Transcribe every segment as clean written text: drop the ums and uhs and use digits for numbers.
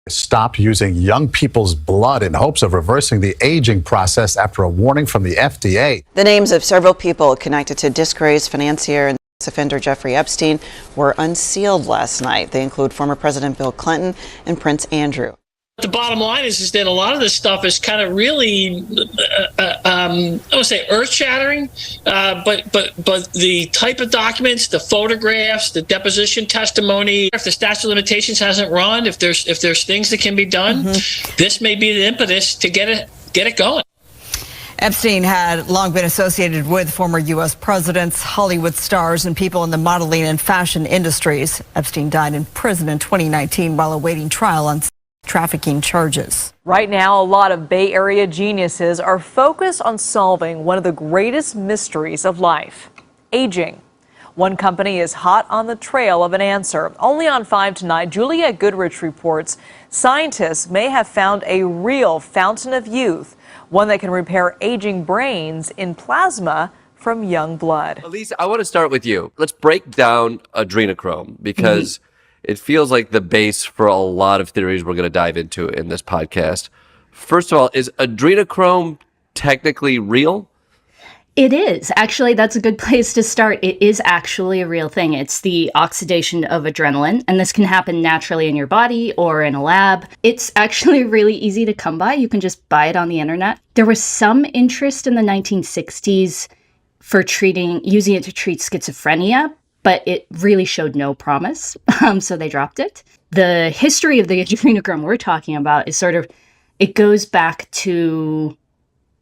Stopped using young people's blood in hopes of reversing the aging process after a warning from the FDA. The names of several people connected to disgraced financier and offender Jeffrey Epstein were unsealed last night. They include former President Bill Clinton and Prince Andrew. The bottom line is that a lot of this stuff is kind of really, I would say earth-shattering, but the type of documents, the photographs, the deposition testimony, if the statute of limitations hasn't run, if there's things that can be done, this may be the impetus to get it going. Epstein had long been associated with former U.S. presidents, Hollywood stars, and people in the modeling and fashion industries. Epstein died in prison in 2019 while awaiting trial on trafficking charges. Right now, a lot of Bay Area geniuses are focused on solving one of the greatest mysteries of life: aging. One company is hot on the trail of an answer. Only on 5 tonight, Juliette Goodrich reports scientists may have found a real fountain of youth, one that can repair aging brains in plasma from young blood. Elise, I want to start with you. Let's break down adrenochrome because it feels like the base for a lot of theories we're going to dive into in this podcast. First of all, is adrenochrome technically real? It is. Actually, that's a good place to start. It is actually a real thing. It's the oxidation of adrenaline, and this can happen naturally in your body or in a lab. It's actually really easy to come by. You can just buy it on the internet. There was some interest in the 1960s for using it to treat schizophrenia, but it really showed no promise, so they dropped it. The history of the adrenochrome we're talking about is it goes back to,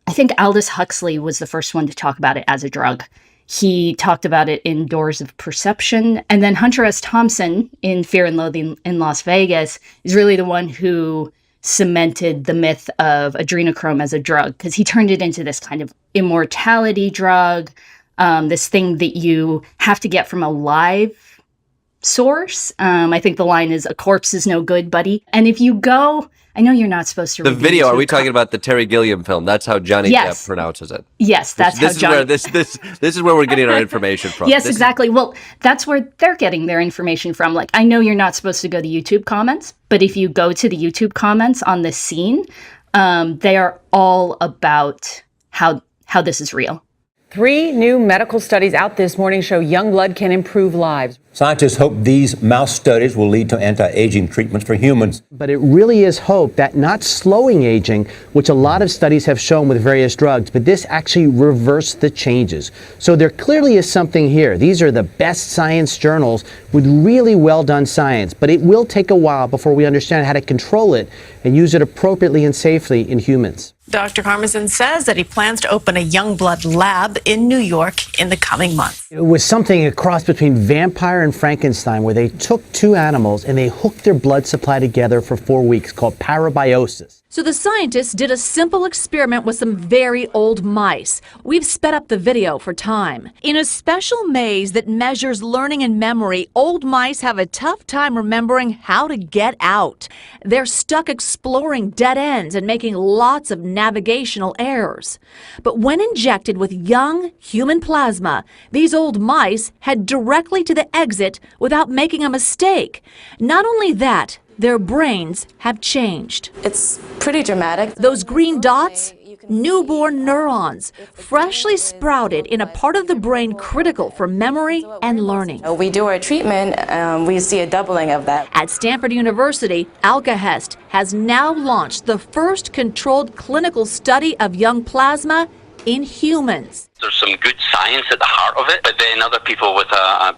I think Aldous Huxley was the first one to talk about it as a drug. He talked about it in Doors of Perception, and then Hunter S. Thompson in Fear and Loathing in Las Vegas is really the one who cemented the myth of adrenochrome as a drug, because he turned it into this kind of immortality drug, this thing that you have to get from a live source. I think the line is, "A corpse is no good, buddy." And if you go, I know you're not supposed to read the video. Are we talking about the Terry Gilliam film? That's how Johnny Depp pronounces it. Yes, that's how Johnny. This is where we're getting our information from. Yes, exactly. Well, that's where they're getting their information from. Like, I know you're not supposed to go to YouTube comments, but if you go to the YouTube comments on this scene, they are all about how this is real. 3 new medical studies out this morning show young blood can improve lives. Scientists hope these mouse studies will lead to anti-aging treatments for humans. But it really is hope that not slowing aging, which a lot of studies have shown with various drugs, but this actually reversed the changes. So there clearly is something here. These are the best science journals with really well done science, but it will take a while before we understand how to control it and use it appropriately and safely in humans. Dr. Karmazin says that he plans to open a young blood lab in New York in the coming months. It was something a cross between vampire and Frankenstein, where they took 2 animals and they hooked their blood supply together for 4 weeks, called parabiosis. So the scientists did a simple experiment with some very old mice. We've sped up the video for time. In a special maze that measures learning and memory, old mice have a tough time remembering how to get out. They're stuck exploring dead ends and making lots of navigational errors. But when injected with young human plasma, these old mice head directly to the exit without making a mistake. Not only that, their brains have changed. It's pretty dramatic. Those green dots? Newborn neurons, freshly sprouted in a part of the brain critical for memory and learning. We do our treatment, we see a doubling of that. At Stanford University, Alkahest has now launched the first controlled clinical study of young plasma in humans. There's some good science at the heart of it, but then other people with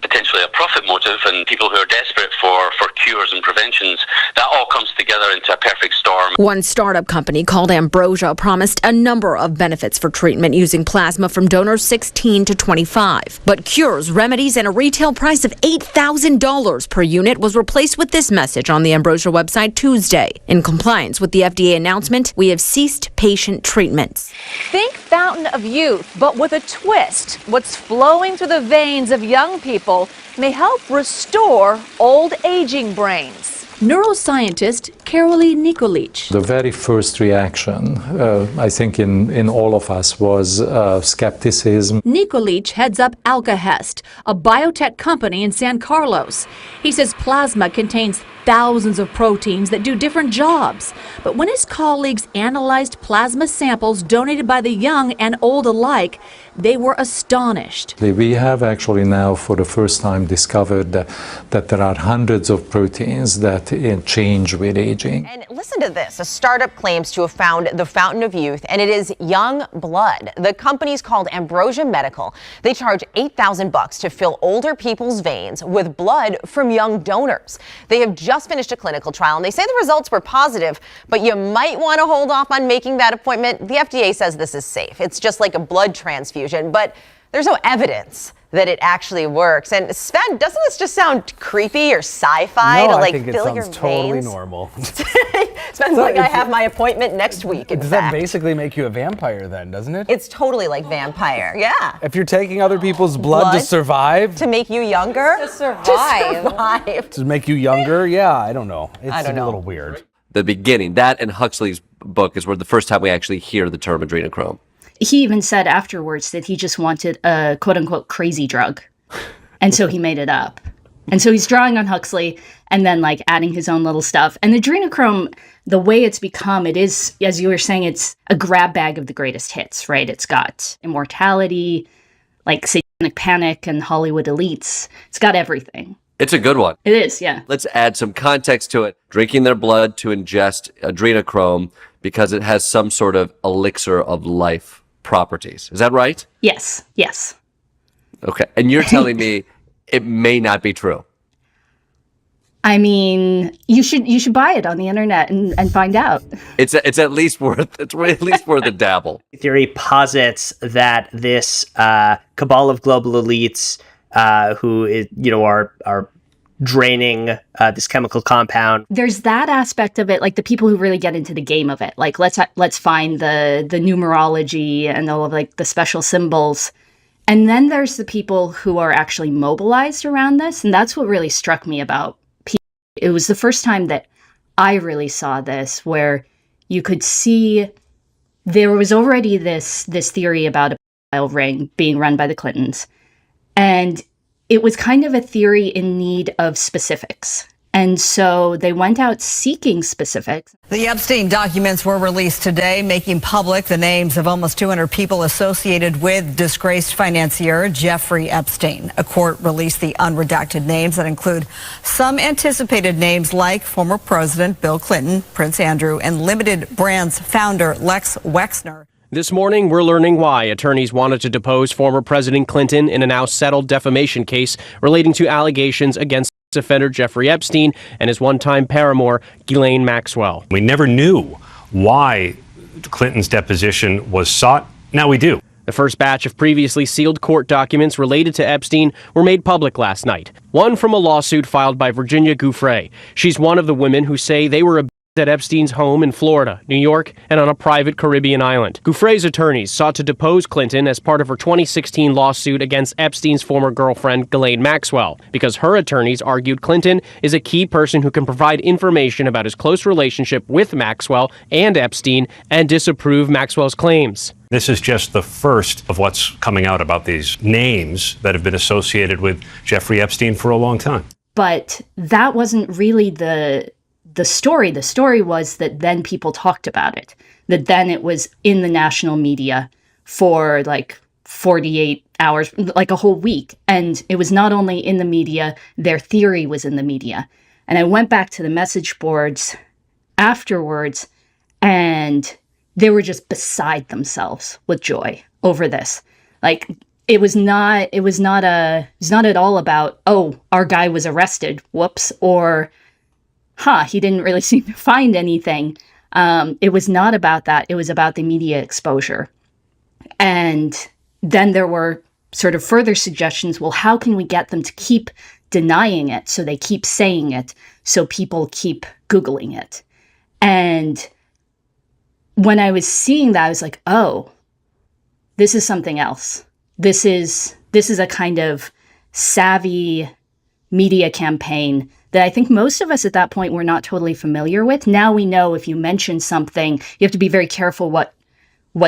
potentially a profit motive and people who are desperate for cures and preventions, that all comes together into a perfect storm. One startup company called Ambrosia promised a number of benefits for treatment using plasma from donors 16 to 25. But cures, remedies, and a retail price of $8,000 per unit was replaced with this message on the Ambrosia website Tuesday. In compliance with the FDA announcement, we have ceased patient treatments. Think fountain of youth, but with a twist. What's flowing through the veins of young people may help restore old aging brains. Neuroscientist Carolee Nikolic. The very first reaction, I think in all of us, was skepticism. Nikolic heads up Alkahest, a biotech company in San Carlos. He says plasma contains thousands of proteins that do different jobs. But when his colleagues analyzed plasma samples donated by the young and old alike, they were astonished. We have actually now for the first time discovered that there are hundreds of proteins that change with aging. And listen to this. A startup claims to have found the fountain of youth, and it is young blood. The company's called Ambrosia Medical. They charge $8,000 to fill older people's veins with blood from young donors. They have just finished a clinical trial, and they say the results were positive, but you might want to hold off on making that appointment. The FDA says this is safe. It's just like a blood transfusion, but there's no evidence that it actually works. And Sven, doesn't this just sound creepy or sci-fi to like fill your veins? Totally normal. Sven's like, I have my appointment next week. Does that basically make you a vampire then, doesn't it? It's totally like vampire, yeah. If you're taking other people's blood to survive? To make you younger? To survive. To make you younger? Yeah, I don't know. It's a little weird. The beginning, that and Huxley's book is where the first time we actually hear the term adrenochrome. He even said afterwards that he just wanted a quote-unquote crazy drug. And so he made it up. And so he's drawing on Huxley and then like adding his own little stuff. And adrenochrome, the way it's become, it is, as you were saying, it's a grab bag of the greatest hits, right? It's got Immortality, like Satanic Panic and Hollywood Elites. It's got everything. It's a good one. It is, yeah. Let's add some context to it. Drinking their blood to ingest adrenochrome because it has some sort of elixir of life properties. Is that right? Yes. Okay. And you're telling me it may not be true. I mean, you should buy it on the internet and find out. It's at least worth a dabble. Theory posits that this cabal of global elites who is, are draining this chemical compound. There's that aspect of it, like the people who really get into the game of it. Like let's find the numerology and all of like the special symbols. And then there's the people who are actually mobilized around this, and that's what really struck me about people. It was the first time that I really saw this, where you could see there was already this theory about a pedophile ring being run by the Clintons. And it was kind of a theory in need of specifics. And so they went out seeking specifics. The Epstein documents were released today, making public the names of almost 200 people associated with disgraced financier Jeffrey Epstein. A court released the unredacted names that include some anticipated names like former President Bill Clinton, Prince Andrew, and Limited Brands founder Lex Wexner. This morning, we're learning why attorneys wanted to depose former President Clinton in a now settled defamation case relating to allegations against offender Jeffrey Epstein and his one-time paramour, Ghislaine Maxwell. We never knew why Clinton's deposition was sought. Now we do. The first batch of previously sealed court documents related to Epstein were made public last night. One from a lawsuit filed by Virginia Gouffre. She's one of the women who say they were at Epstein's home in Florida, New York, and on a private Caribbean island. Gouffre's attorneys sought to depose Clinton as part of her 2016 lawsuit against Epstein's former girlfriend, Ghislaine Maxwell, because her attorneys argued Clinton is a key person who can provide information about his close relationship with Maxwell and Epstein and disapprove Maxwell's claims. This is just the first of what's coming out about these names that have been associated with Jeffrey Epstein for a long time. But that wasn't really the story. The story was that then people talked about it, that then it was in the national media for like 48 hours, like a whole week. And it was not only in the media, their theory was in the media. And I went back to the message boards afterwards, and they were just beside themselves with joy over this. Like, it was not at all about, oh, our guy was arrested, whoops, or he didn't really seem to find anything. It was not about that. It was about the media exposure. And then there were sort of further suggestions. Well, how can we get them to keep denying it so they keep saying it so people keep Googling it? And when I was seeing that, I was like, oh, this is something else. This is a kind of savvy media campaign that I think most of us at that point were not totally familiar with. Now we know if you mention something, you have to be very careful what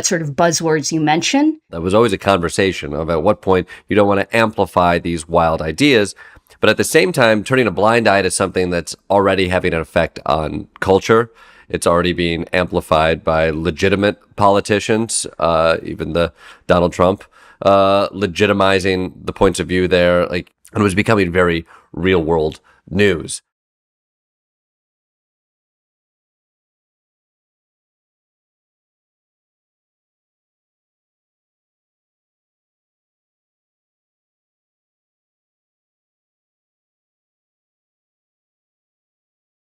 sort of buzzwords you mention. That was always a conversation of at what point you don't want to amplify these wild ideas. But at the same time, turning a blind eye to something that's already having an effect on culture. It's already being amplified by legitimate politicians, even the Donald Trump, legitimizing the points of view there. Like, it was becoming very real world news.